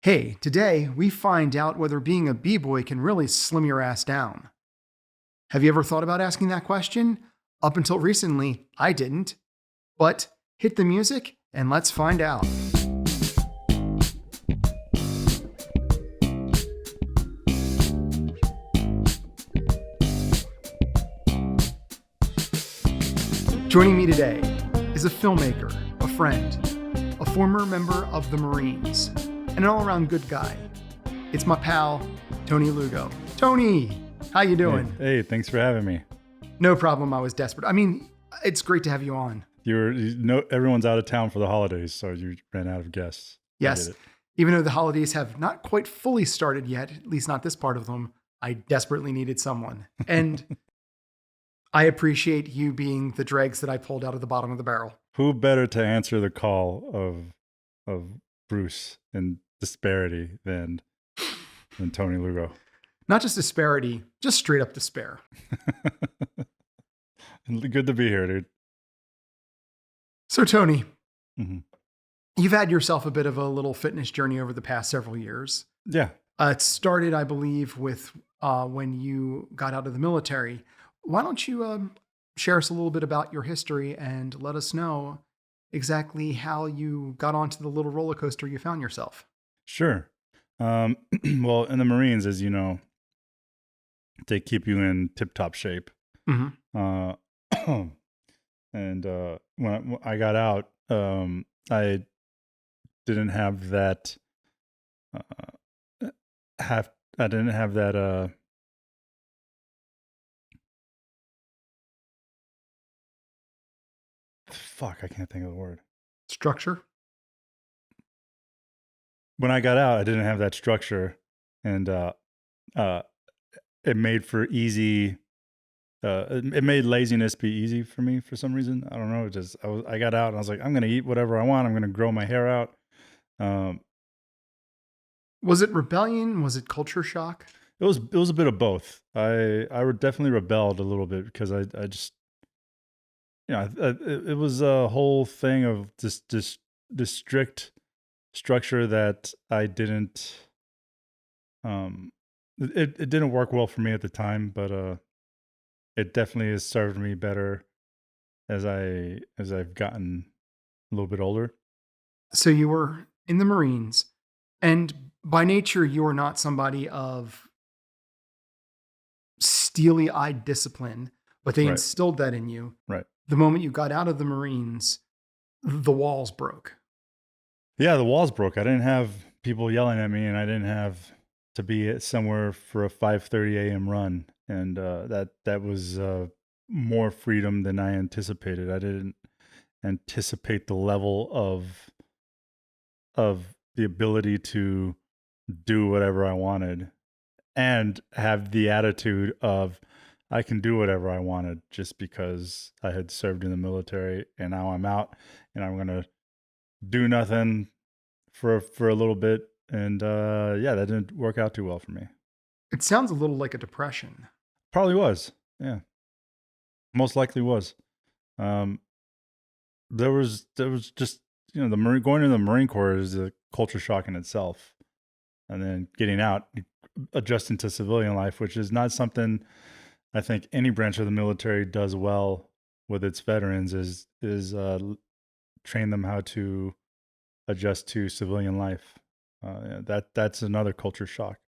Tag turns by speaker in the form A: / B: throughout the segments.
A: Hey, today we find out whether being a B-boy can really slim your ass down. Have you ever thought about asking that question? Up until recently, I didn't. But hit the music and let's find out. Joining me today is a filmmaker, a friend, a former member of the Marines, and an all-around good guy. It's my pal, Tony Lugo. Tony, how you doing?
B: Hey, thanks for having me.
A: No problem. I was desperate. I mean, it's great to have you on.
B: Everyone's out of town for the holidays, so you ran out of guests.
A: Yes. Even though the holidays have not quite fully started yet, at least not this part of them, I desperately needed someone. And I appreciate you being the dregs that I pulled out of the bottom of the barrel.
B: Who better to answer the call of Bruce and disparity than Tony Lugo?
A: Not just disparity, just straight up despair.
B: Good to be here, dude.
A: So, Tony, you've had yourself a bit of a little fitness journey over the past several years.
B: Yeah.
A: It started, I believe, with when you got out of the military. Why don't you share us a little bit about your history and let us know exactly how you got onto the little roller coaster you found yourself?
B: Sure. Well, in the Marines, as you know, they keep you in tip-top shape.
A: Mm-hmm.
B: And when I got out, I didn't have that. I didn't have that. Fuck, I can't think of the word.
A: Structure?
B: When I got out, I didn't have that structure, and it made for easy. It made laziness be easy for me for some reason. I don't know. I got out and I was like, I'm gonna eat whatever I want. I'm gonna grow my hair out.
A: Was it rebellion? Was it culture shock?
B: It was a bit of both. I definitely rebelled a little bit because I just, it was a whole thing of this strict structure that I didn't. It didn't work well for me at the time, but it definitely has served me better as I've gotten a little bit older.
A: So you were in the Marines, and by nature, you are not somebody of steely-eyed discipline, but they instilled that in you.
B: Right.
A: The moment you got out of the Marines, the walls broke.
B: Yeah, the walls broke. I didn't have people yelling at me, and I didn't have to be somewhere for a 5:30 a.m. run, and that was more freedom than I anticipated. I didn't anticipate the level of the ability to do whatever I wanted and have the attitude of I can do whatever I wanted just because I had served in the military and now I'm out and I'm going to do nothing for a little bit. And that didn't work out too well for me.
A: It sounds a little like a depression.
B: Probably was. Yeah. Most likely was. There was just, going to the Marine Corps is a culture shock in itself. And then getting out, adjusting to civilian life, which is not something I think any branch of the military does well with its veterans, is train them how to adjust to civilian life. That's another culture shock.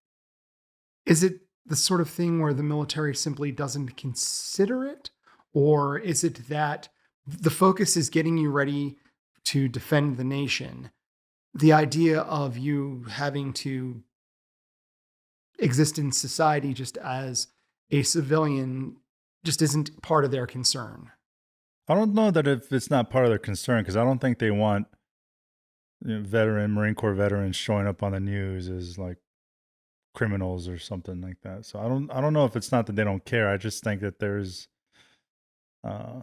A: Is it the sort of thing where the military simply doesn't consider it? Or is it that the focus is getting you ready to defend the nation? The idea of you having to exist in society just as a civilian just isn't part of their concern.
B: I don't know that if it's not part of their concern, because I don't think they want Marine Corps veterans showing up on the news as like criminals or something like that. So I don't know if it's not that they don't care. I just think that there's a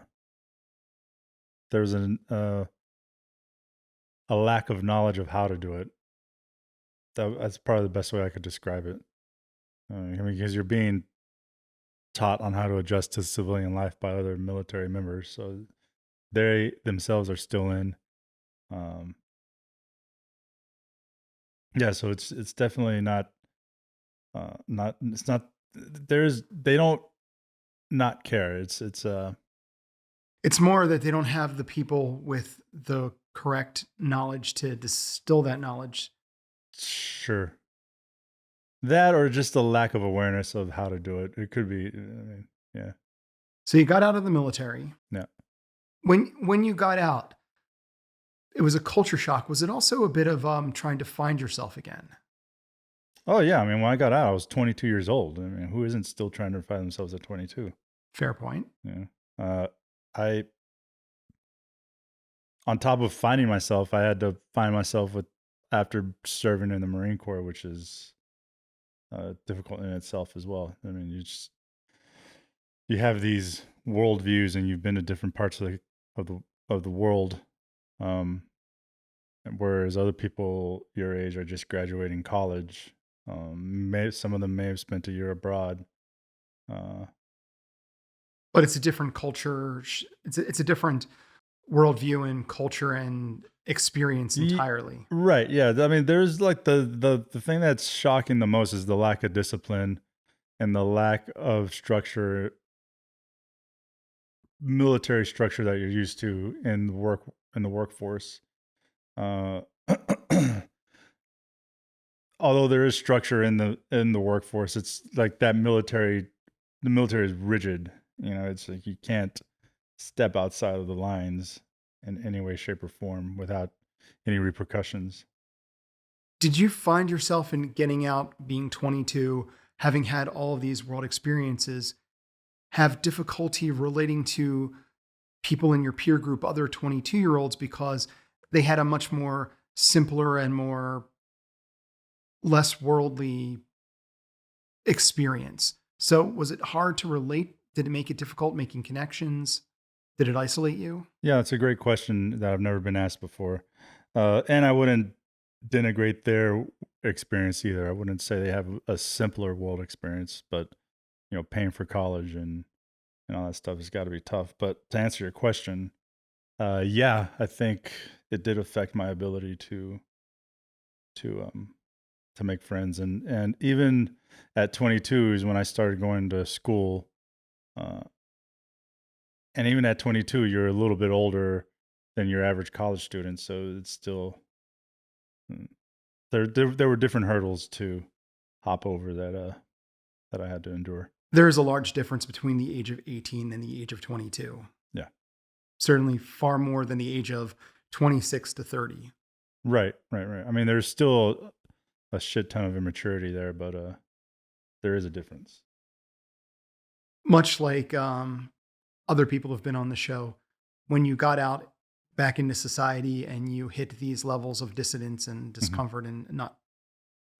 B: lack of knowledge of how to do it. That's probably the best way I could describe it. Because you're being taught on how to adjust to civilian life by other military members, so they themselves are still in Yeah, so it's definitely not it's not they don't not care.
A: It's more that they don't have the people with the correct knowledge to distill that knowledge.
B: Sure. That or just a lack of awareness of how to do it. It could be, I mean, yeah.
A: So you got out of the military.
B: Yeah.
A: When you got out, it was a culture shock. Was it also a bit of trying to find yourself again?
B: Oh yeah, I mean, when I got out, I was 22 years old. I mean, who isn't still trying to find themselves at 22?
A: Fair point.
B: Yeah. Uh, I on top of finding myself, I had to find myself with after serving in the Marine Corps, which is difficult in itself as well. I mean, you have these worldviews, and you've been to different parts of the world, um, whereas other people your age are just graduating college. Some of them may have spent a year abroad. Uh,
A: But it's a different culture. It's a different worldview and culture and experience entirely.
B: right, yeah. I mean, there's like the thing that's shocking the most is the lack of discipline and the lack of structure, military structure that you're used to in the workforce. Uh, although there is structure in the workforce, it's like that military. The military is rigid. You know, it's like you can't step outside of the lines in any way, shape, or form without any repercussions.
A: Did you find yourself in getting out, being 22, having had all of these world experiences, have difficulty relating to people in your peer group, other 22-year-olds, because they had a much more simpler and more less worldly experience? So was it hard to relate? Did it make it difficult making connections? Did it isolate you?
B: Yeah, it's a great question that I've never been asked before. And I wouldn't denigrate their experience either. I wouldn't say they have a simpler world experience, but paying for college and all that stuff has got to be tough. But to answer your question, yeah, I think it did affect my ability to to make friends, and even at 22 is when I started going to school. Uh, and even at 22, you're a little bit older than your average college student, so it's still mm, there were different hurdles to hop over that I had to endure.
A: There is a large difference between the age of 18 and the age of 22.
B: Yeah.
A: Certainly far more than the age of 26 to 30.
B: Right. I mean, there's still a shit ton of immaturity there, but there is a difference.
A: Much like other people have been on the show, when you got out back into society and you hit these levels of dissidence and
B: Mhm.
A: discomfort and not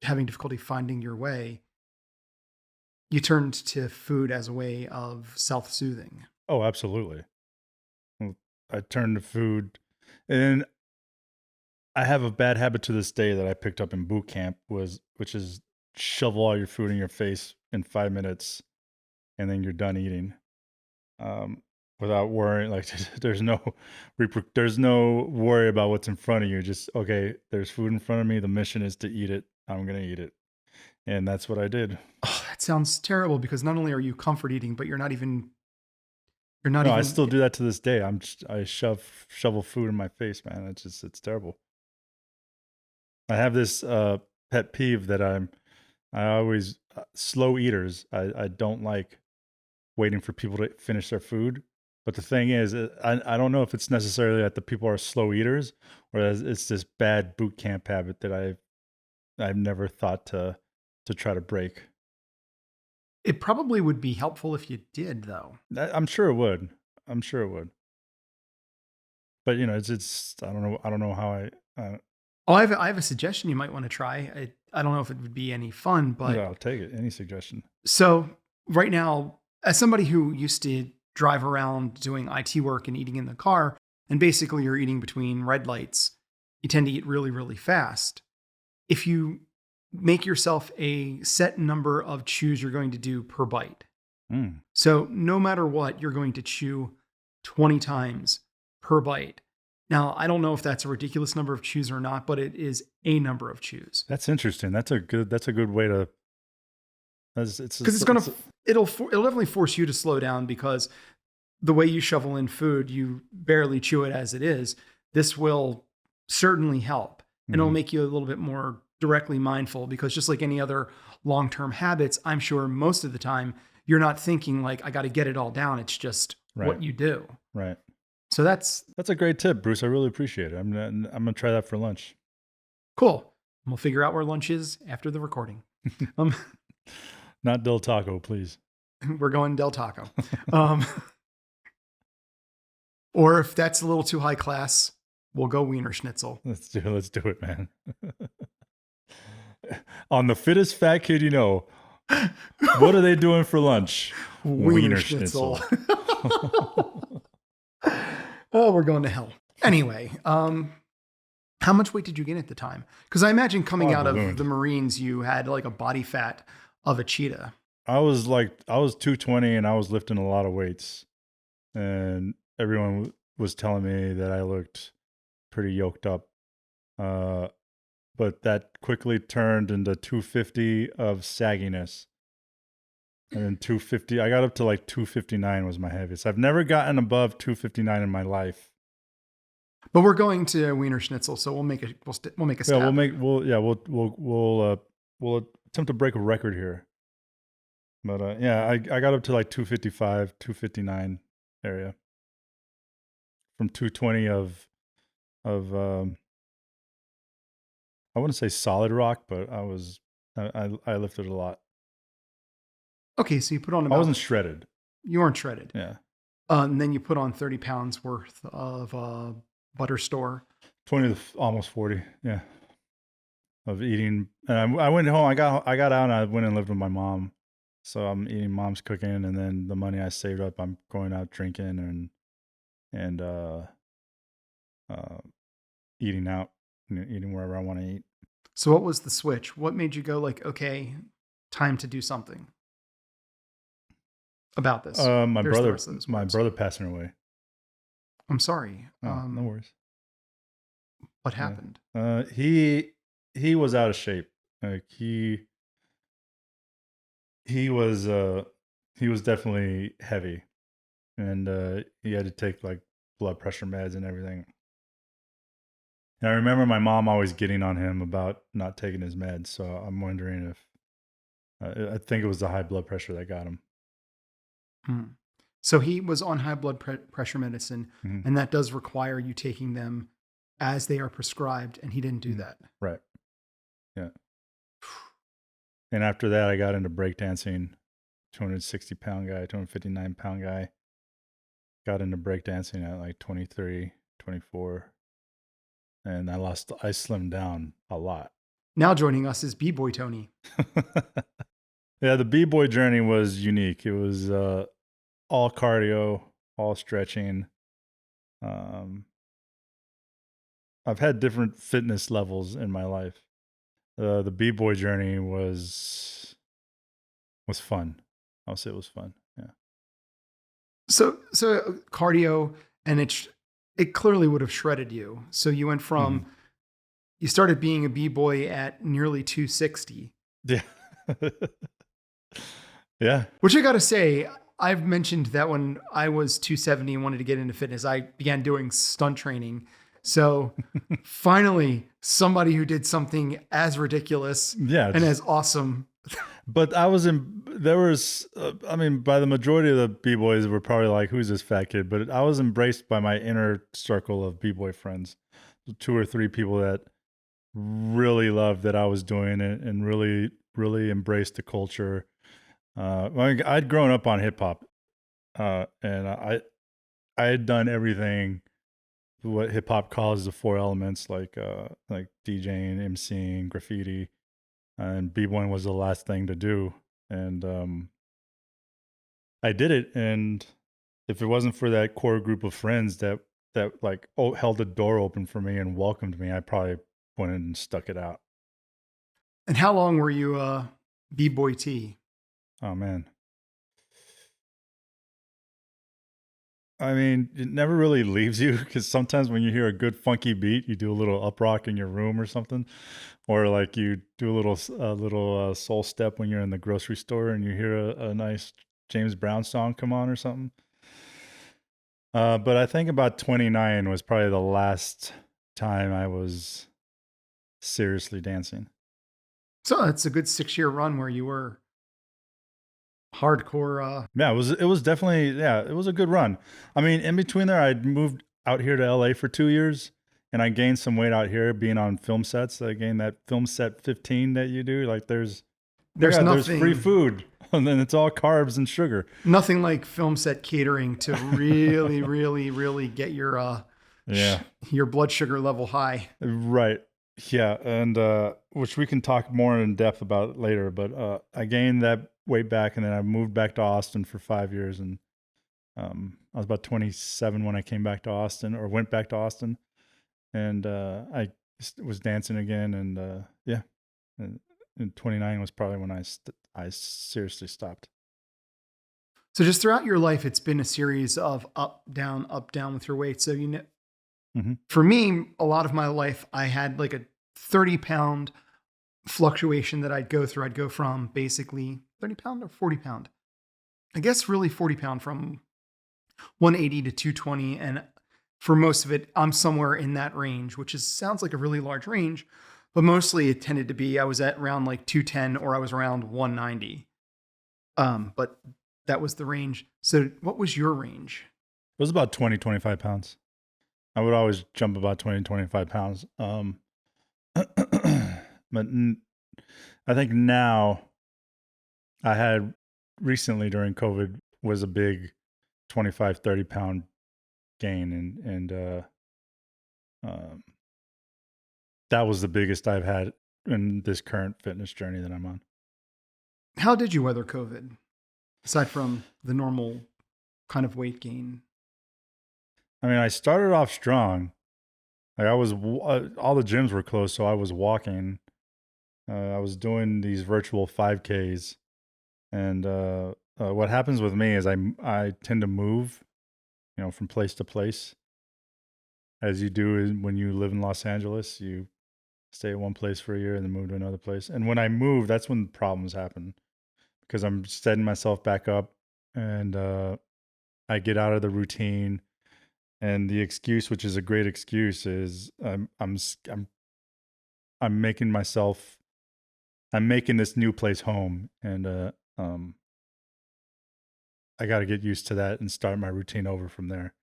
A: having difficulty finding your way, you turned to food as a way of self-soothing.
B: Oh, absolutely. Well, I turned to food, and I have a bad habit to this day that I picked up in boot camp which is shovel all your food in your face in 5 minutes, and then you're done eating. Um, without worrying, like there's no worry about what's in front of you. Just okay, there's food in front of me. The mission is to eat it. I'm gonna eat it, and that's what I did.
A: Oh, that sounds terrible because not only are you comfort eating, but you're not
B: No, I
A: even
B: still do that to this day. I shovel food in my face, man. It's terrible. I have this pet peeve that I always slow eaters. I don't like waiting for people to finish their food. But the thing is, I don't know if it's necessarily that the people are slow eaters, or it's this bad boot camp habit that I've never thought to try to break.
A: it probably would be helpful if you did though.
B: I'm sure it would. I'm sure it would. But it's I don't know how
A: Oh, I have a suggestion you might want to try. I don't know if it would be any fun,
B: yeah,
A: but
B: I'll take it. Any suggestion?
A: so right now, as somebody who used to drive around doing IT work and eating in the car, and basically you're eating between red lights, you tend to eat really, really fast. If you make yourself a set number of chews you're going to do per bite.
B: Mm.
A: So no matter what, you're going to chew 20 times per bite. Now, I don't know if that's a ridiculous number of chews or not, but it is a number of chews.
B: That's interesting. That's a good way to.
A: Because it'll definitely force you to slow down, because the way you shovel in food, you barely chew it as it is. This will certainly help, and it'll make you a little bit more directly mindful, because just like any other long-term habits, I'm sure most of the time you're not thinking like, I got to get it all down. It's just what you do.
B: Right.
A: So that's
B: a great tip, Bruce. I really appreciate it. I'm gonna try that for lunch.
A: cool. We'll figure out where lunch is after the recording.
B: Not Del Taco, please.
A: We're going Del Taco. Or if that's a little too high class, we'll go Wiener Schnitzel.
B: Let's do it, man. On the fittest fat kid you know, what are they doing for lunch?
A: Wiener Schnitzel. Oh, we're going to hell. Anyway, how much weight did you gain at the time? Because I imagine coming out of the Marines, you had like a body fat of a cheetah.
B: I was 220 and I was lifting a lot of weights, and everyone was telling me that I looked pretty yoked up. But that quickly turned into 250 of sagginess. And then 250, I got up to like 259 was my heaviest. I've never gotten above 259 in my life.
A: But we're going to Wiener Schnitzel, so we'll make a stab.
B: We'll attempt to break a record here. But I got up to like 255, 259 area. From 220 of I wouldn't say solid rock, but I lifted a lot.
A: Okay, so you put on about...
B: I wasn't shredded.
A: You weren't shredded.
B: Yeah.
A: And then you put on 30 pounds worth of butter store.
B: 20 to almost 40, yeah. Of eating. And I went home, I got out and I went and lived with my mom. So I'm eating mom's cooking, and then the money I saved up, I'm going out drinking and eating out, eating wherever I want to eat.
A: So what was the switch? What made you go like, okay, time to do something about this?
B: My brother passing away.
A: I'm sorry.
B: No worries.
A: What happened?
B: He was out of shape. Like he was definitely heavy, and he had to take like blood pressure meds and everything. And I remember my mom always getting on him about not taking his meds. So I'm wondering if I think it was the high blood pressure that got him.
A: So he was on high blood pressure medicine, and that does require you taking them as they are prescribed, and he didn't do that.
B: Right. Yeah. And after that, I got into breakdancing. 260-pound guy, 259-pound guy. Got into breakdancing at like 23, 24. And I slimmed down a lot.
A: Now joining us is Bboy Tony.
B: Yeah, the Bboy journey was unique. It was all cardio, all stretching. I've had different fitness levels in my life. The Bboy journey was fun. I'll say it was fun. Yeah.
A: So cardio, and it clearly would have shredded you. So you went from, you started being a B-boy at nearly 260.
B: Yeah. Yeah.
A: Which I got to say, I've mentioned that when I was 270 and wanted to get into fitness, I began doing stunt training. So finally, somebody who did something as ridiculous and as awesome.
B: But by the majority of the B-boys were probably like, who's this fat kid? But I was embraced by my inner circle of B-boy friends. 2 or 3 people that really loved that I was doing it and really, really embraced the culture. I'd grown up on hip hop, and I had done everything what hip hop calls the 4 elements, like DJing, MCing, graffiti, and B-boying was the last thing to do. And I did it, and if it wasn't for that core group of friends that like held the door open for me and welcomed me, I probably went in and stuck it out.
A: And how long were you B-boy T?
B: Oh man, I mean, it never really leaves you because sometimes when you hear a good funky beat, you do a little up rock in your room or something, or like you do a little soul step when you're in the grocery store and you hear a nice James Brown song come on or something. But I think about 29 was probably the last time I was seriously dancing.
A: So it's a good 6-year run where you were hardcore.
B: Yeah, it was definitely, yeah, it was a good run. I mean, in between there, I'd moved out here to LA for 2 years and I gained some weight out here being on film sets. I gained that film set 15 that you do. Like there's, oh
A: There's
B: yeah, there's free
A: nothing,
B: food and then it's all carbs and sugar.
A: nothing like film set catering to really, really, really get
B: Yeah,
A: your blood sugar level high.
B: right. Yeah, and which we can talk more in depth about later. But I gained that weight back, and then I moved back to Austin for 5 years, and I was about 27 when I came back to Austin, or went back to Austin, and was dancing again, and yeah, and 29 was probably when I seriously stopped.
A: So just throughout your life, it's been a series of up, down with your weight. So,
B: Hmm.
A: for me, a lot of my life, I had like a 30-pound fluctuation that I'd go through. I'd go from basically 30-pound or 40-pound. I guess really 40-pound from 180 to 220. And for most of it, I'm somewhere in that range, which sounds like a really large range, but mostly it tended to be I was at around like 210 or I was around 190. But that was the range. So what was your range?
B: It was about 20, 25 pounds. I would always jump about 20, 25 pounds. But I think now I had recently during COVID was a big 25, 30 pound gain. And um, that was the biggest I've had in this current fitness journey that I'm on.
A: How did you weather COVID aside from the normal kind of weight gain?
B: I mean, I started off strong. Like all the gyms were closed, so I was walking. I was doing these virtual 5Ks. And what happens with me is I tend to move, from place to place, as you do when you live in Los Angeles. You stay at one place for a year and then move to another place. And when I move, that's when problems happen because I'm setting myself back up, and I get out of the routine. And the excuse, which is a great excuse, is I'm making myself I'm making this new place home, and I got to get used to that and start my routine over from there.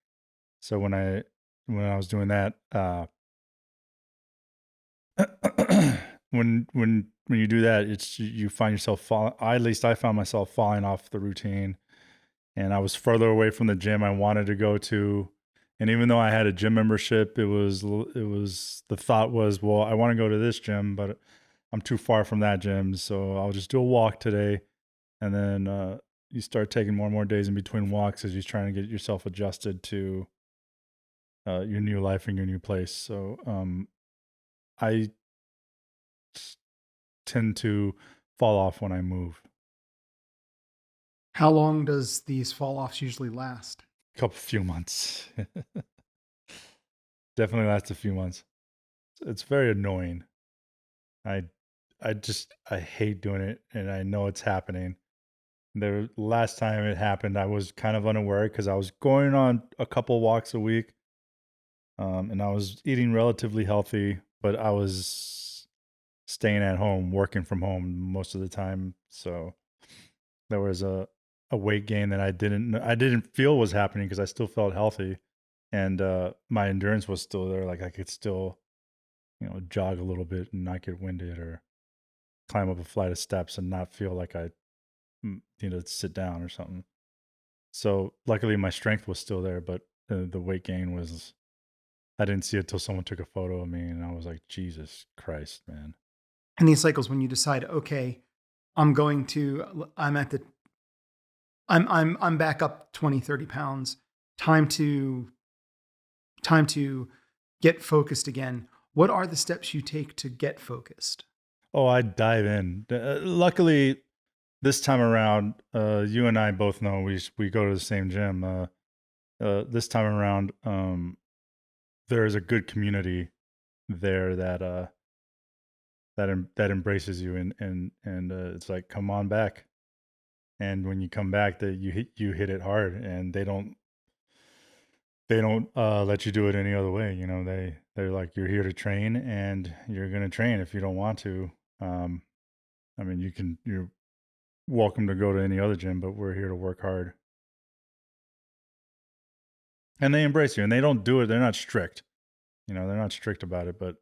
B: So when I was doing that, when you do that, it's you find yourself falling. At least I found myself falling off the routine, and I was further away from the gym I wanted to go to. And even though I had a gym membership, it was the thought was, well, I want to go to this gym, but I'm too far from that gym, so I'll just do a walk today. And then you start taking more and more days in between walks as you're trying to get yourself adjusted to your new life and your new place. So I tend to fall off when I move.
A: How long does these fall offs usually last?
B: Few months. Definitely lasts a few months. It's very annoying. I I hate doing it, and I know it's happening. The last time it happened, I was kind of unaware because I was going on a couple walks a week, and I was eating relatively healthy, but I was staying at home, working from home most of the time. So there was a weight gain that I didn't feel was happening because I still felt healthy, and my endurance was still there. Like I could still, jog a little bit and not get winded, or climb up a flight of steps and not feel like I needed to sit down or something. So luckily my strength was still there, but the weight gain was, I didn't see it till someone took a photo of me, and I was like, Jesus Christ, man.
A: And these cycles when you decide, okay, I'm at the I'm back up 20, 30 pounds. Time to time to get focused again. What are the steps you take to get focused?
B: Oh, I dive in. Luckily, this time around, you and I both know we go to the same gym. this time around, there is a good community there that embraces you, and it's like, come on back. And when you come back, that you hit it hard, and they don't let you do it any other way. They're like, you're here to train, and you're gonna train. If you don't want to, I mean, you're welcome to go to any other gym, but we're here to work hard. And they embrace you, and they don't do it. They're not strict. They're not strict about it, but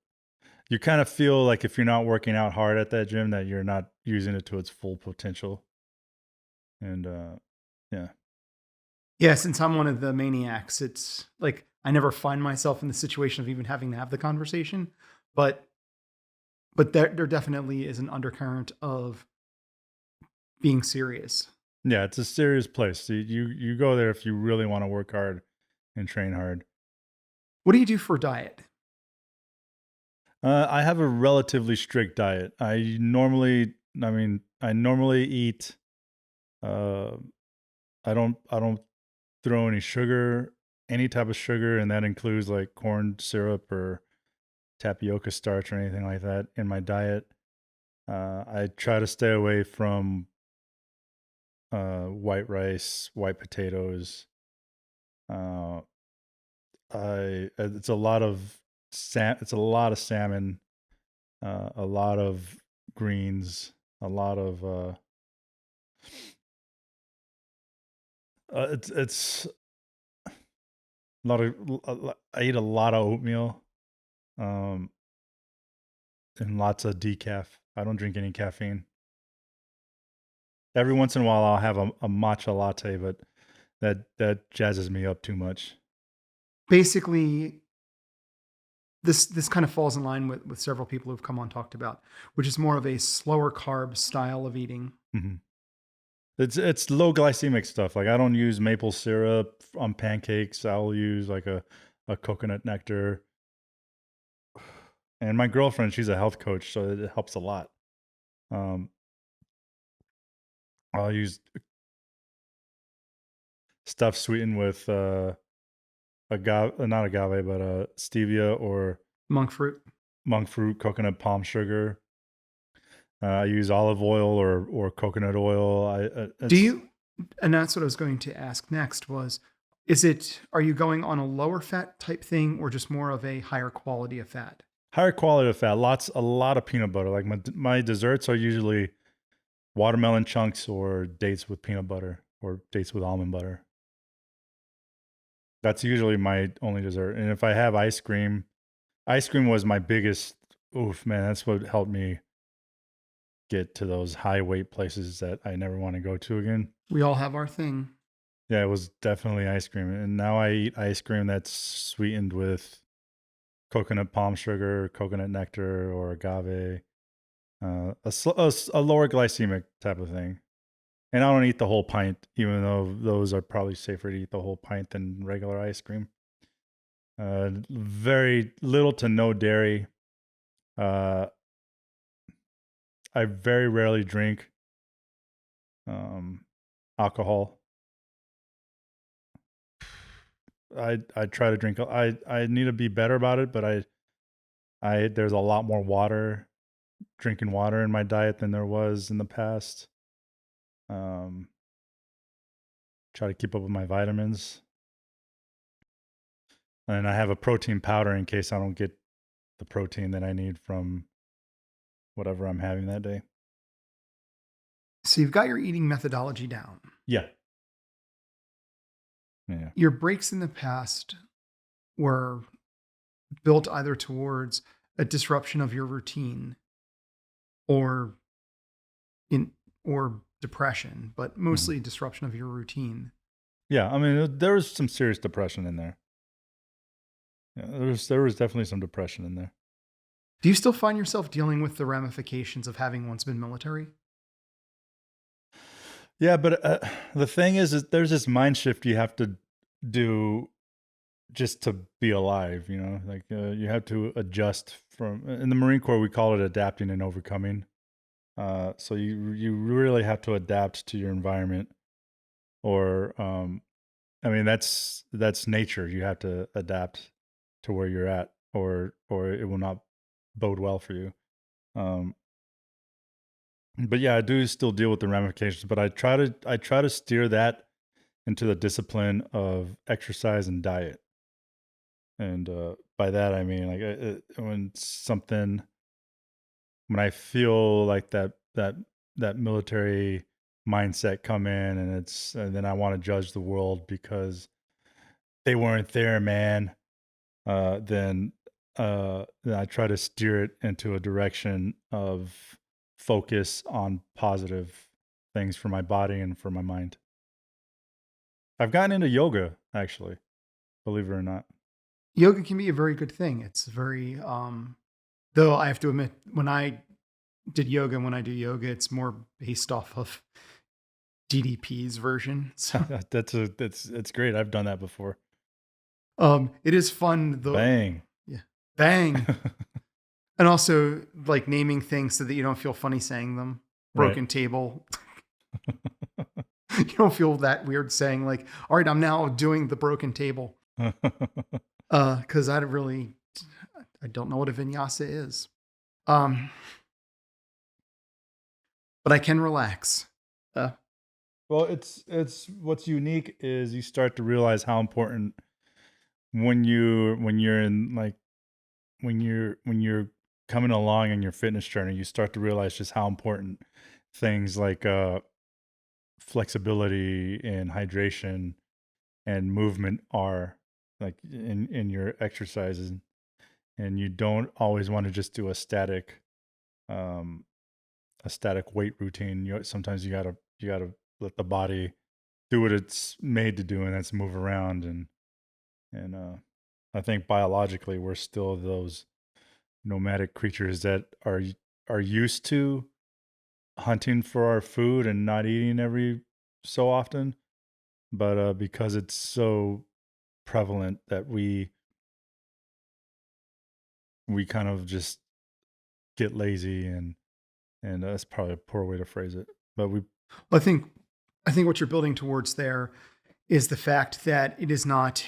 B: you kind of feel like if you're not working out hard at that gym, that you're not using it to its full potential. And yeah.
A: Yeah, since I'm one of the maniacs, it's like I never find myself in the situation of even having to have the conversation, but there definitely is an undercurrent of being serious.
B: Yeah, it's a serious place. You go there if you really want to work hard and train hard.
A: What do you do for diet?
B: I have a relatively strict diet. I normally eat. Uh, I don't throw any sugar, any type of sugar, and that includes like corn syrup or tapioca starch or anything like that in my diet. I try to stay away from white rice, white potatoes. Uh, it's a lot of it's a lot of salmon, a lot of greens, a lot of it's a lot of I eat a lot of oatmeal, um, and lots of decaf. I don't drink any caffeine. Every once in a while, I'll have a matcha latte, but that jazzes me up too much.
A: Basically, this kind of falls in line with several people who've come on talked about, which is more of a slower carb style of eating.
B: Mm-hmm. It's low glycemic stuff. Like I don't use maple syrup on pancakes. I'll use like a coconut nectar. And my girlfriend, she's a health coach, so it helps a lot. I'll use stuff sweetened with agave, not agave, but stevia or
A: Monk fruit.
B: monk fruit, coconut palm sugar. I use olive oil or coconut oil.
A: Do you? And that's what I was going to ask next was, are you going on a lower fat type thing or just more of a higher quality of fat?
B: Higher quality of fat, a lot of peanut butter. Like my desserts are usually watermelon chunks or dates with peanut butter or dates with almond butter. That's usually my only dessert. And if I have ice cream was my biggest, oof, man, that's what helped me get to those high weight places that I never want to go to again.
A: We all have our thing.
B: Yeah, it was definitely ice cream. And now I eat ice cream that's sweetened with coconut palm sugar, coconut nectar, or agave. A lower glycemic type of thing. And I don't eat the whole pint, even though those are probably safer to eat the whole pint than regular ice cream. Very little to no dairy. I very rarely drink alcohol. I try to drink. I need to be better about it, but I there's a lot more drinking water in my diet than there was in the past. Try to keep up with my vitamins. And I have a protein powder in case I don't get the protein that I need from whatever I'm having that day.
A: So you've got your eating methodology down.
B: Yeah.
A: Your breaks in the past were built either towards a disruption of your routine or depression, but mostly disruption of your routine.
B: Yeah, I mean, there was some serious depression in there. Yeah, there was definitely some depression in there.
A: Do you still find yourself dealing with the ramifications of having once been military?
B: Yeah, but the thing is there's this mind shift you have to do just to be alive, like you have to adjust in the Marine Corps, we call it adapting and overcoming. So you really have to adapt to your environment or I mean, that's nature. You have to adapt to where you're at, or it will not bode well for you. Um, but yeah, I do still deal with the ramifications, but I try to steer that into the discipline of exercise and diet. And by that I mean like when I feel like that military mindset come in, and then I want to judge the world because they weren't there, man. Then then I try to steer it into a direction of focus on positive things for my body and for my mind. I've gotten into yoga, actually, believe it or not.
A: Yoga can be a very good thing. It's very, though I have to admit, when I did yoga, when I do yoga, it's more based off of DDP's version. So,
B: That's great. I've done that before.
A: it is fun though.
B: Bang.
A: Yeah. Bang. And also like naming things so that you don't feel funny saying them.
B: Right.
A: Broken table. You don't feel that weird saying like, all right, I'm now doing the broken table. Cause I don't know what a vinyasa is. Um, but I can relax. Uh,
B: Well, it's what's unique is you start to realize how important when you're in like when you're coming along in your fitness journey, you start to realize just how important things like flexibility and hydration and movement are, like in your exercises. And you don't always want to just do um a static weight routine. Sometimes you gotta let the body do what it's made to do, and that's move around. And I think biologically we're still those nomadic creatures that are used to hunting for our food and not eating every so often. But because it's so prevalent that we kind of just get lazy, and that's probably a poor way to phrase it. But we
A: I think what you're building towards there is the fact that it is not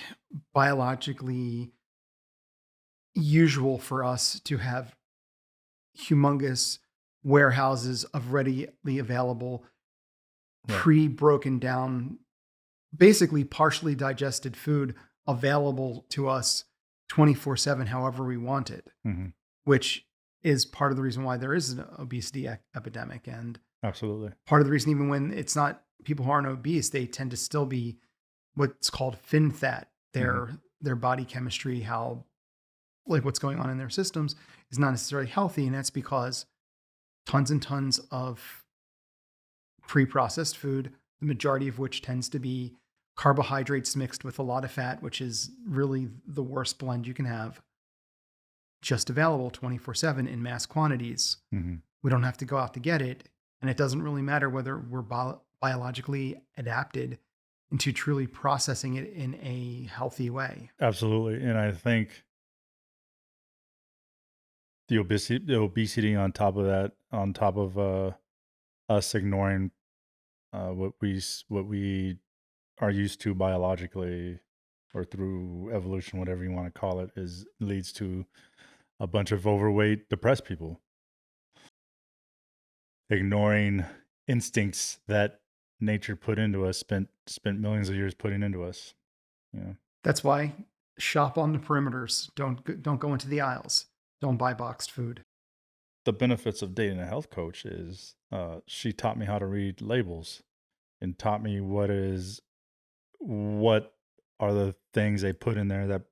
A: biologically usual for us to have humongous warehouses of readily available,
B: right.
A: pre broken down, basically partially digested food available to us 24/7, however we want it,
B: Hmm.
A: which is part of the reason why there is an obesity epidemic. And
B: Absolutely.
A: part of the reason, even when it's not people who aren't obese, they tend to still be what's called fin fat.
B: Hmm.
A: Their body chemistry, how like what's going on in their systems is not necessarily healthy. And that's because tons and tons of pre-processed food, the majority of which tends to be carbohydrates mixed with a lot of fat, which is really the worst blend you can have, just available 24/7 in mass quantities.
B: Hmm.
A: We don't have to go out to get it. And it doesn't really matter whether we're biologically adapted into truly processing it in a healthy way.
B: Absolutely. And I think the obesity on top of that, on top of us ignoring what we are used to biologically or through evolution, whatever you want to call it, is leads to a bunch of overweight, depressed people ignoring instincts that nature put into us, spent millions of years putting into us. You know,
A: That's why shop on the perimeters. Don't go into the aisles. Don't buy boxed food.
B: the benefits of dating a health coach is she taught me how to read labels and taught me what are the things they put in there that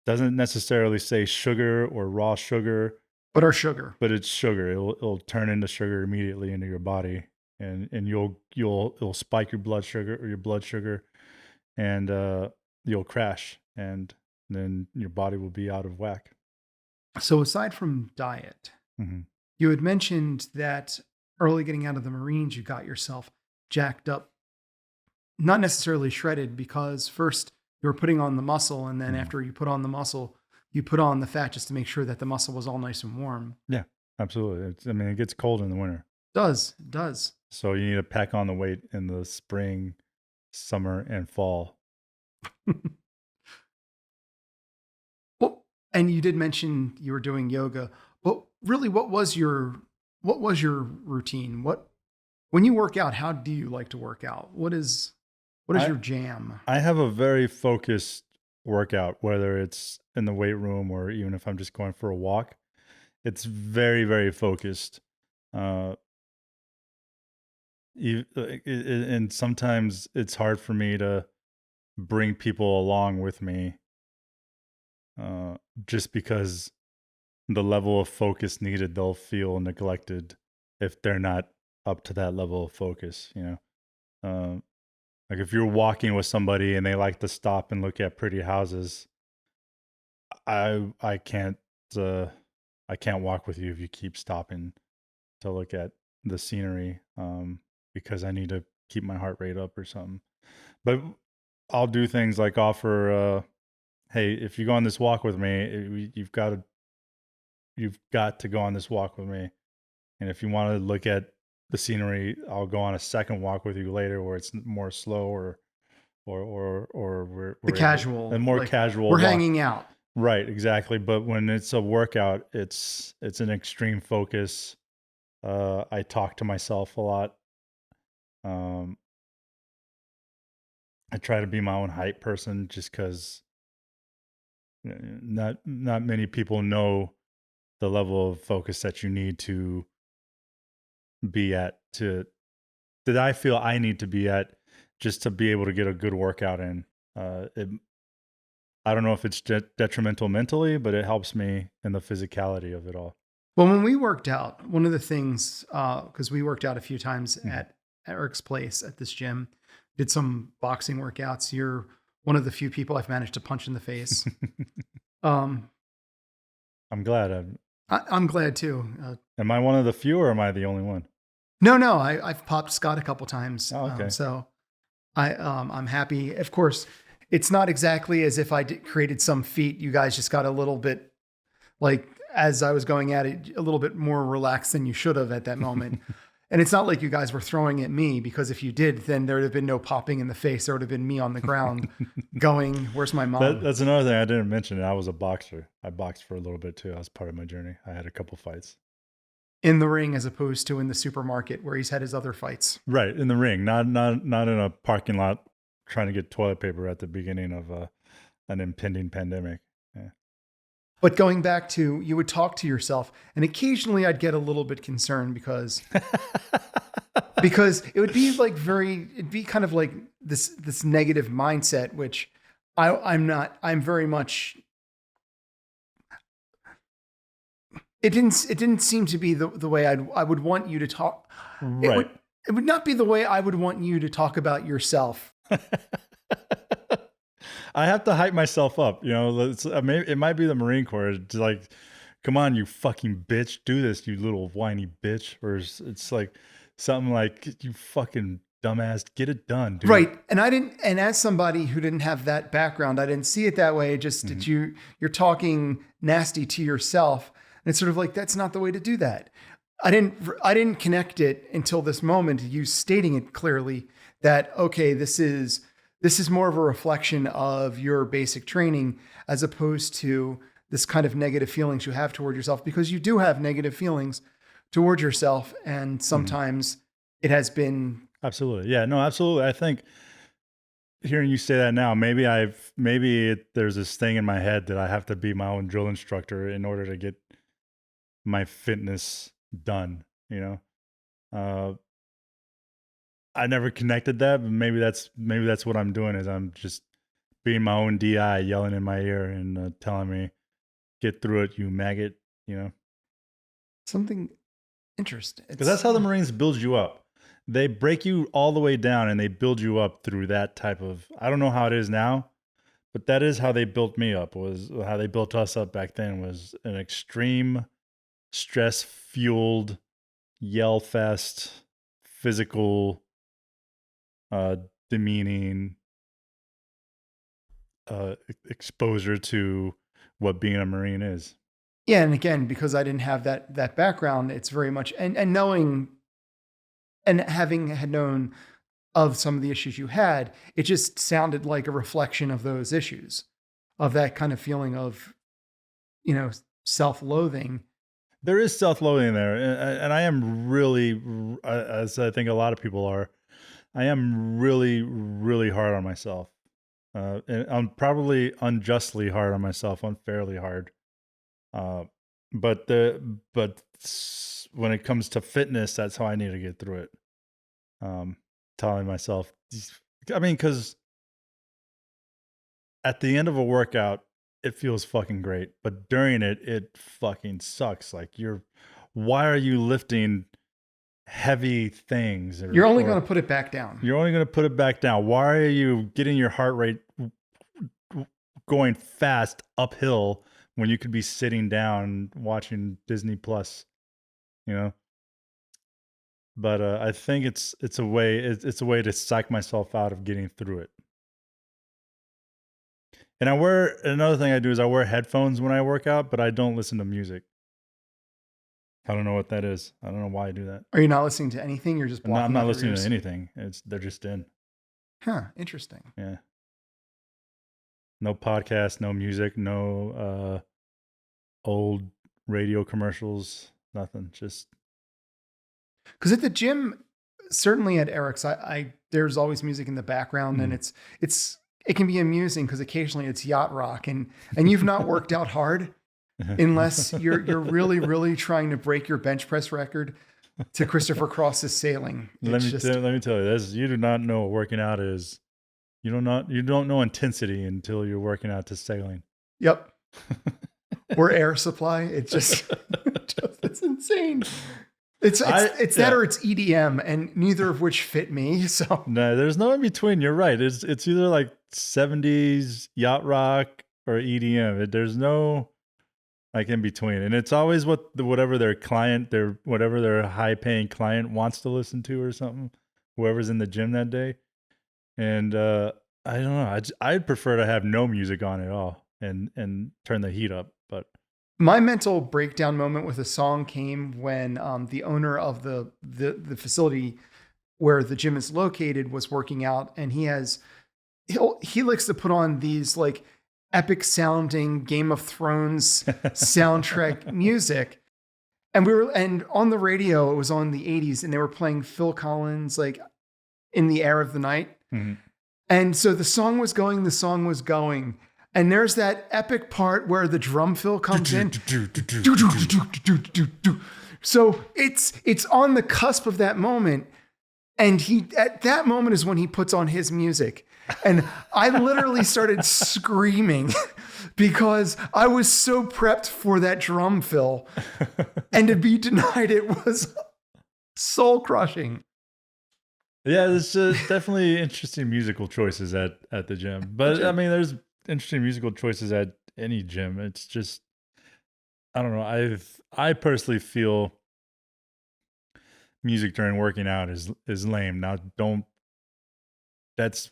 B: doesn't necessarily say sugar or raw sugar,
A: But our sugar.
B: but it's sugar. It'll turn into sugar immediately into your body, and it'll spike your blood sugar, and you'll crash, and then your body will be out of whack.
A: So aside from diet,
B: Hmm.
A: you had mentioned that early getting out of the Marines, you got yourself jacked up, not necessarily shredded, because first you were putting on the muscle, and then
B: Hmm.
A: after you put on the muscle, you put on the fat just to make sure that the muscle was all nice and warm.
B: Yeah, absolutely. I mean, it gets cold in the winter,
A: Does.
B: so you need to pack on the weight in the spring, summer, and fall.
A: Well, and you did mention you were doing yoga, but really, what was your routine? What when you work out, how do you like to work out? What is
B: I
A: your jam?
B: I have a very focused workout, whether it's in the weight room or even if I'm just going for a walk. It's very, very focused. Uh, and sometimes it's hard for me to bring people along with me, uh, just because the level of focus needed, they'll feel neglected if they're not up to that level of focus, you know? Like if you're walking with somebody and they like to stop and look at pretty houses, I can't uh I can't walk with you if you keep stopping to look at the scenery, because I need to keep my heart rate up or something. But I'll do things like offer, hey, if you go on this walk with me, you've got to go on this walk with me. And if you want to look at the scenery, I'll go on a second walk with you later where it's more slow, or
A: The
B: we're able a
A: casual,
B: more
A: like
B: casual
A: we're
B: walk.
A: hanging out.
B: Right, exactly. But when it's a workout, it's an extreme focus. I talk to myself a lot. Um, I try to be my own hype person just because not many people know the level of focus that you need to be at to that I feel I need to be at just to be able to get a good workout in. I don't know if it's detrimental mentally, but it helps me in the physicality of it all.
A: Well, when we worked out, one of the things, because we worked out a few times
B: Mhm.
A: at Eric's place at this gym, did some boxing workouts. You're one of the few people I've managed to punch in the face. Um,
B: I'm glad.
A: I'm glad too.
B: Am I one of the few, or am I the only one?
A: No, I've popped Scott a couple times.
B: Oh, okay.
A: So I'm happy. Of course, it's not exactly as if created some feat. You guys just got a little bit like as I was going at it, a little bit more relaxed than you should have at that moment. And it's not like you guys were throwing at me, because if you did, then there would have been no popping in the face. There would have been me on the ground going, "Where's my mom?"
B: That's another thing I didn't mention. I was a boxer. I boxed for a little bit too. That was part of my journey. I had a couple fights.
A: In the ring as opposed to in the supermarket where he's had his other fights.
B: Right, in the ring, not in a parking lot trying to get toilet paper at the beginning of an impending pandemic. Yeah.
A: But going back to, you would talk to yourself, and occasionally I'd get a little bit concerned because it would be like it'd be kind of like this negative mindset, which I'm not. I'm very much. It didn't seem to be the way I would want you to talk.
B: Right.
A: It would not be the way I would want you to talk about yourself.
B: I have to hype myself up, it might be the Marine Corps. It's like, come on, you fucking bitch, do this, you little whiny bitch. Or it's like something like, you fucking dumbass, get it done, dude.
A: Right. And as somebody who didn't have that background, I didn't see it that way. Just that you're talking nasty to yourself. And it's sort of like, that's not the way to do that. I didn't connect it until this moment, you stating it clearly that, okay, this is more of a reflection of your basic training as opposed to this kind of negative feelings you have toward yourself, because you do have negative feelings toward yourself. And sometimes it has been.
B: Absolutely. Yeah, no, absolutely. I think hearing you say that now, there's this thing in my head that I have to be my own drill instructor in order to get my fitness done, I never connected that, but maybe that's what I'm doing, is I'm just being my own DI, yelling in my ear and telling me, get through it, you maggot,
A: Something interesting.
B: because that's how the Marines build you up. They break you all the way down and they build you up through that type of, I don't know how it is now, but that is how they built me up, was how they built us up back then, was an extreme stress fueled yell fest, physical, demeaning exposure to what being a Marine is.
A: Yeah. And again, because I didn't have that background, it's very much, and knowing, and having had known of some of the issues you had. It just sounded like a reflection of those issues, of that kind of feeling of, self-loathing.
B: There is self-loathing there, and I am really, as I think a lot of people are, I am really, really hard on myself. And I'm probably unjustly hard on myself, unfairly hard. But when it comes to fitness, that's how I need to get through it. Telling myself, because at the end of a workout, it feels fucking great, but during it, it fucking sucks. Like why are you lifting heavy things?
A: You're only going to put it back down.
B: You're only going to put it back down. Why are you getting your heart rate going fast uphill when you could be sitting down watching Disney Plus, But I think it's a way to psych myself out of getting through it. And another thing I do is I wear headphones when I work out, but I don't listen to music. I don't know what that is. I don't know why I do that.
A: Are you not listening to anything? You're just blocking
B: I'm not
A: out
B: listening
A: your
B: to
A: ears?
B: anything. They're just in.
A: Huh, interesting.
B: Yeah. No podcast, no music, no old radio commercials, nothing. Just
A: because at the gym, certainly at Eric's, there's always music in the background, and it can be amusing because occasionally it's yacht rock, and you've not worked out hard unless you're really, really trying to break your bench press record to Christopher Cross's Sailing.
B: Let me tell you this: you do not know what working out is. You don't know intensity until you're working out to sailing.
A: Yep. Or Air Supply. It's it's insane. It's that or it's EDM, and neither of which fit me. So
B: no, there's no in between. You're right. It's either like 70s yacht rock or EDM. There's no like in between, and it's always whatever their high paying client wants to listen to or something. Whoever's in the gym that day. And I don't know. I'd prefer to have no music on at all and turn the heat up. But
A: my mental breakdown moment with a song came when the owner of the facility where the gym is located was working out, and he likes to put on these like epic sounding Game of Thrones soundtrack music. And on the radio, it was on the 80s, and they were playing Phil Collins, like In the Air of the Night.
B: Mm-hmm.
A: And so the song was going. And there's that epic part where the drum fill comes in. So it's on the cusp of that moment. And at that moment is when he puts on his music. And I literally started screaming because I was so prepped for that drum fill. And to be denied it was soul crushing.
B: Yeah, there's definitely interesting musical choices at the gym. But I mean, there's interesting musical choices at any gym. It's just, I don't know. I personally feel music during working out is lame. Now, that's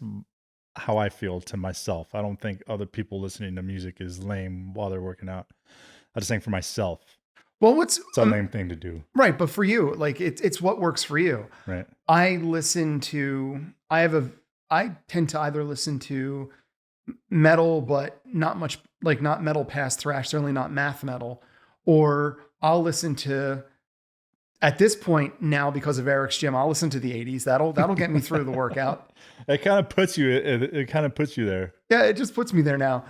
B: how I feel to myself. I don't think other people listening to music is lame while they're working out. I just think for myself.
A: Well,
B: it's a lame thing to do.
A: Right. But for you, like it's what works for you.
B: Right.
A: I tend to either listen to metal, but not much, like not metal past thrash, certainly not math metal, or I'll listen to, at this point now, because of Eric's gym, I'll listen to the 80s. That'll get me through the workout.
B: It kind of puts you there.
A: Yeah. It just puts me there now.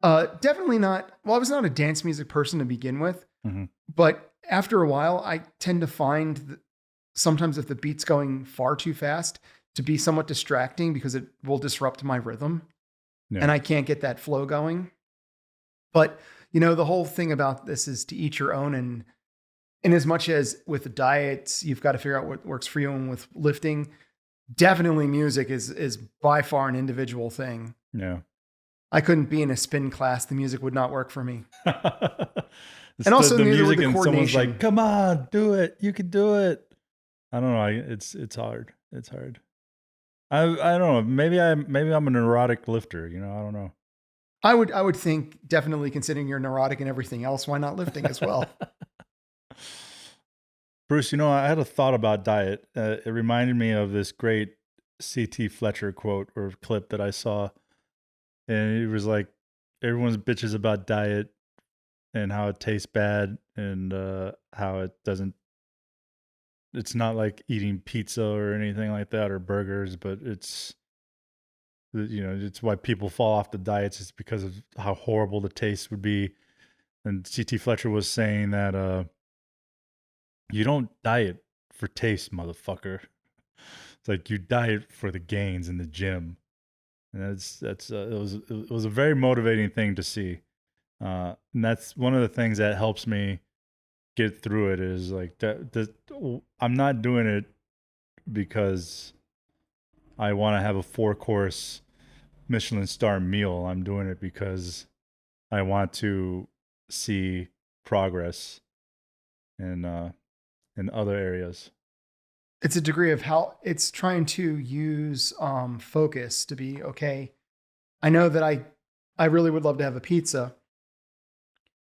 A: Definitely not. Well, I was not a dance music person to begin with.
B: Mm-hmm.
A: But after a while, I tend to find that sometimes if the beat's going far too fast to be somewhat distracting because it will disrupt my rhythm. Yeah. And I can't get that flow going. But, the whole thing about this is to each your own. And in as much as with the diets, you've got to figure out what works for you. And with lifting, definitely music is by far an individual thing.
B: Yeah.
A: I couldn't be in a spin class. The music would not work for me.
B: And also the music and someone's like, come on, do it. You can do it. I don't know. It's hard. It's hard. I don't know. Maybe I'm a neurotic lifter. I don't know.
A: I would think definitely considering you're neurotic and everything else, why not lifting as well?
B: Bruce, I had a thought about diet. It reminded me of this great CT Fletcher quote or clip that I saw, and it was like everyone's bitches about diet and how it tastes bad and how it doesn't. It's not like eating pizza or anything like that or burgers, but it's it's why people fall off the diets is because of how horrible the taste would be. And CT Fletcher was saying that you don't diet for taste, motherfucker. It's like you diet for the gains in the gym, and it was a very motivating thing to see, and that's one of the things that helps me get through it is like that. I'm not doing it because I want to have a 4-course Michelin star meal. I'm doing it because I want to see progress in other areas.
A: It's a degree of how it's trying to use focus to be okay. I know that I really would love to have a pizza.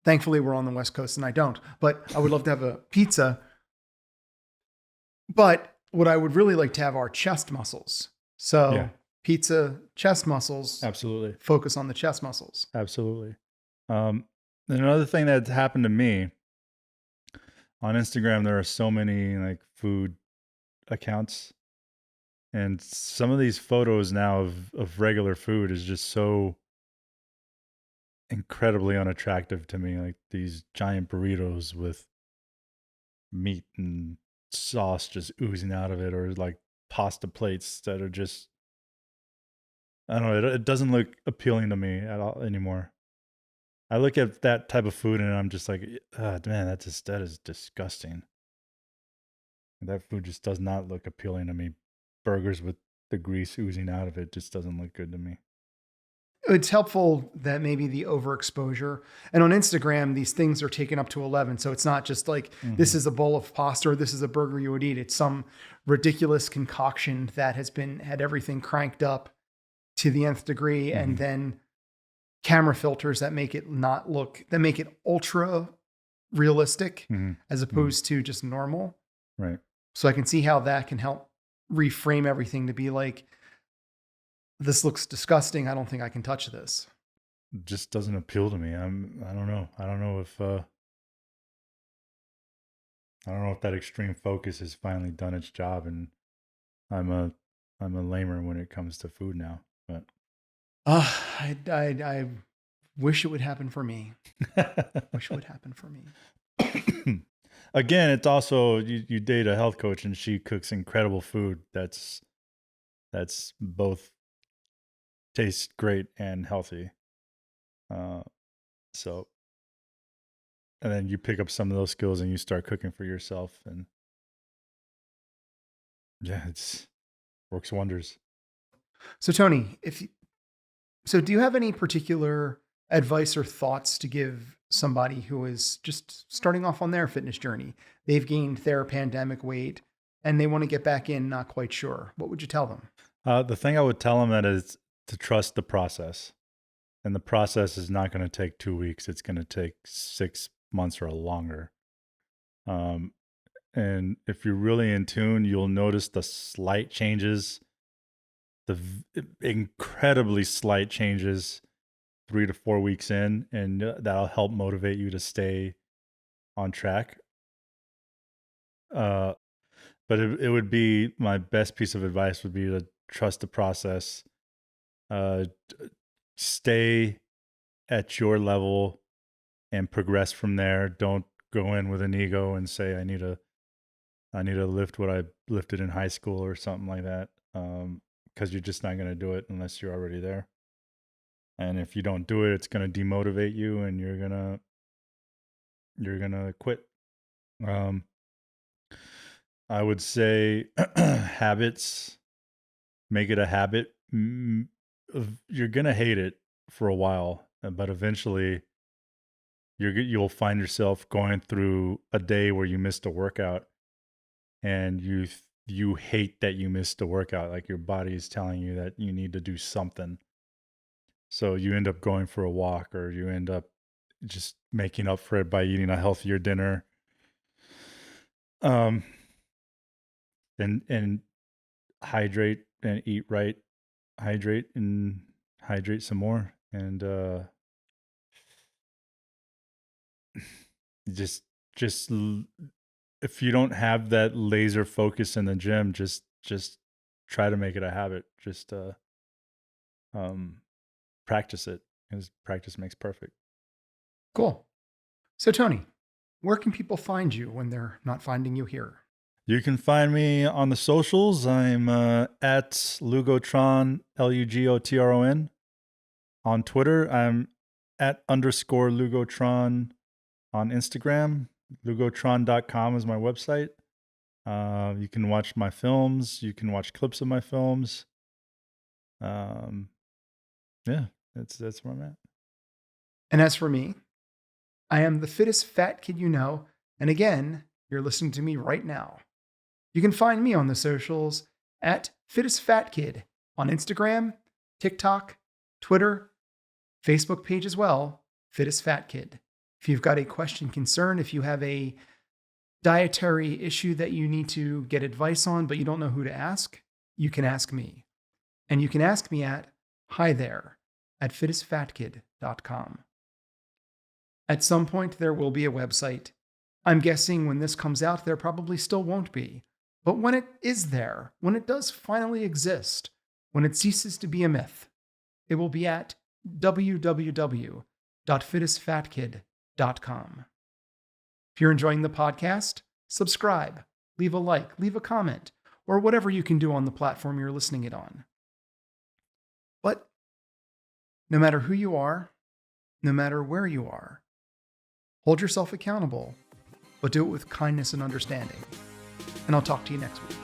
A: Thankfully, we're on the West Coast and I don't, but I would love to have a pizza. But what I would really like to have are chest muscles. So
B: Yeah.
A: pizza, chest muscles,
B: Absolutely.
A: focus on the chest muscles.
B: Absolutely. Another thing that happened to me on Instagram, there are so many like food accounts, and some of these photos now of regular food is just so incredibly unattractive to me. Like these giant burritos with meat and sauce just oozing out of it, or like pasta plates that are just, I don't know, it doesn't look appealing to me at all anymore. I look at that type of food and I'm just like, man, that is disgusting. That food just does not look appealing to me. Burgers with the grease oozing out of it just doesn't look good to me.
A: It's helpful that maybe the overexposure, and on Instagram, these things are taken up to 11. So it's not just like, this is a bowl of pasta or this is a burger you would eat. It's some ridiculous concoction that had everything cranked up to the nth degree. And then camera filters that make it ultra realistic as opposed to just normal.
B: Right.
A: So I can see how that can help reframe everything to be like, this looks disgusting. I don't think I can touch this.
B: It just doesn't appeal to me. I don't know. I don't know if that extreme focus has finally done its job, and I'm a lamer when it comes to food now. But
A: I wish it would happen for me. Wish it would happen for me.
B: Again, it's also you date a health coach and she cooks incredible food that's both tastes great and healthy. So, and then you pick up some of those skills and you start cooking for yourself, and yeah, it's works wonders.
A: So Tony, do you have any particular advice or thoughts to give somebody who is just starting off on their fitness journey? They've gained their pandemic weight and they want to get back in, not quite sure. What would you tell them?
B: The thing I would tell them that is to trust the process, and the process is not going to take 2 weeks. It's going to take 6 months or longer. And if you're really in tune, you'll notice the slight changes, incredibly slight changes 3 to 4 weeks in, and that'll help motivate you to stay on track. But it would be, my best piece of advice would be to trust the process. Stay at your level and progress from there. Don't go in with an ego and say, I need to lift what I lifted in high school or something like that. Because you're just not going to do it unless you're already there. And if you don't do it, it's going to demotivate you and you're going to quit. I would say habits, make it a habit. You're going to hate it for a while, but eventually you'll find yourself going through a day where you missed a workout and you hate that you missed a workout. Like your body is telling you that you need to do something. So you end up going for a walk, or you end up just making up for it by eating a healthier dinner. And hydrate eat right, hydrate some more, and just if you don't have that laser focus in the gym, just try to make it a habit. Just practice it, because practice makes perfect.
A: Cool. So Tony, where can people find you when they're not finding you here?
B: You can find me on the socials. I'm at Lugotron, Lugotron. On Twitter, I'm at _Lugotron. On Instagram, lugotron.com is my website. You can watch my films. You can watch clips of my films. Yeah, that's where I'm at.
A: And as for me, I am the fittest fat kid you know. And again, you're listening to me right now. You can find me on the socials at Fittest Fat Kid on Instagram, TikTok, Twitter, Facebook page as well, Fittest Fat Kid. If you've got a question, concern, if you have a dietary issue that you need to get advice on, but you don't know who to ask, you can ask me. And you can ask me at hittestfatkid.com. At some point, there will be a website. I'm guessing when this comes out, there probably still won't be. But when it is there, when it does finally exist, when it ceases to be a myth, it will be at www.fittestfatkid.com. If you're enjoying the podcast, subscribe, leave a like, leave a comment, or whatever you can do on the platform you're listening it on. But no matter who you are, no matter where you are, hold yourself accountable, but do it with kindness and understanding. And I'll talk to you next week.